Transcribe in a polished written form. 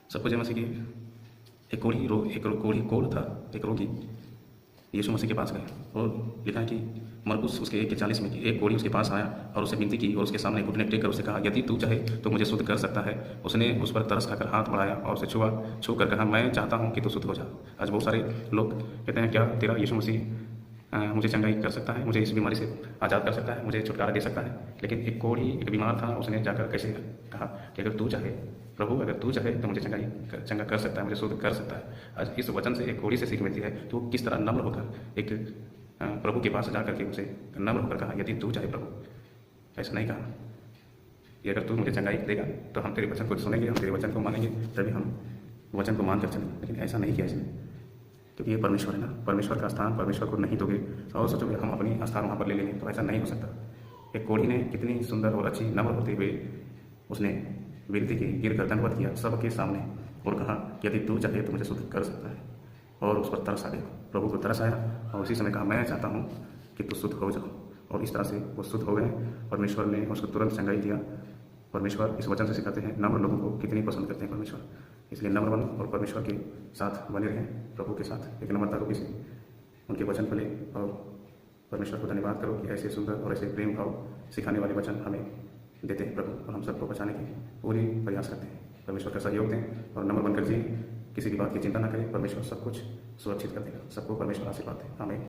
सबको जय मसीह की। एक कोढ़ था, एक रोगी यीशु मसीह के पास गया और लिखा है कि मरकुस उसके 1:40 में एक कोढ़ी उसके पास आया और उससे विनती की और उसके सामने घुटने टेक कर उससे कहा, यदि तू चाहे तो मुझे शुद्ध कर सकता है। उसने उस पर तरस खाकर हाथ बढ़ाया और उसे छू कर कहा, मैं चाहता हूँ कि तू शुद्ध हो जा। आज बहुत सारे लोग कहते हैं, क्या तेरा यीशु मसीह मुझे चंगाई कर सकता है, मुझे इस बीमारी से आज़ाद कर सकता है, मुझे छुटकारा दे सकता है। लेकिन एक कोढ़ी एक बीमार था, उसने जाकर कैसे कहा कि अगर तू चाहे प्रभु, अगर तू चाहे तो मुझे चंगा कर सकता है, मुझे शुद्ध कर सकता है। आज इस वचन से एक कोढ़ी से सीख मिलती है तो किस तरह नम्र होकर एक प्रभु के पास जाकर के उसे नम्र होकर कहा, यदि तू चाहे प्रभु। ऐसा नहीं कहा कि अगर तू मुझे चंगाई देगा तो हम तेरे वचन को सुनेंगे, हम तेरे वचन को मानेंगे, तभी हम वचन को मान कर चलेंगे। लेकिन ऐसा नहीं किया इसने, क्योंकि ये परमेश्वर है ना, परमेश्वर का स्थान परमेश्वर को नहीं दोगे और सोचोगे हम अपनी स्थान वहाँ पर ले लेंगे, तो ऐसा नहीं हो सकता। एक कोढ़ी ने कितनी सुंदर और अच्छी नम्र होते हुए उसने विनती की, गिर कर दंडवत किया सबके सामने और कहा, यदि तू चाहे तो मुझे शुद्ध कर सकता है। और उस पर तरस आ गया, प्रभु को तरस आया और उसी समय कहा, मैं चाहता हूँ कि तू शुद्ध हो जाओ। और इस तरह से वो शुद्ध हो गए। परमेश्वर ने उसको तुरंत चंगाई दिया। परमेश्वर इस वचन से सिखाते हैं नम्र लोगों को कितनी पसंद करते हैं परमेश्वर। इसलिए नम्र बनो और परमेश्वर के साथ बने रहें, प्रभु के साथ एक नम्रता रूपी से उनके वचन को लें और परमेश्वर को धन्यवाद करो कि ऐसे सुंदर और ऐसे प्रेम भाव सिखाने वाले वचन हमें देते हैं प्रभु, और हम सबको बचाने की पूरी प्रयास करते हैं। परमेश्वर का सहयोग दें और नम्र बनकर जिए, किसी भी बात की चिंता ना करें, परमेश्वर सब कुछ सुरक्षित कर देगा। सबको परमेश्वर आशीर्वाद दें। आमीन।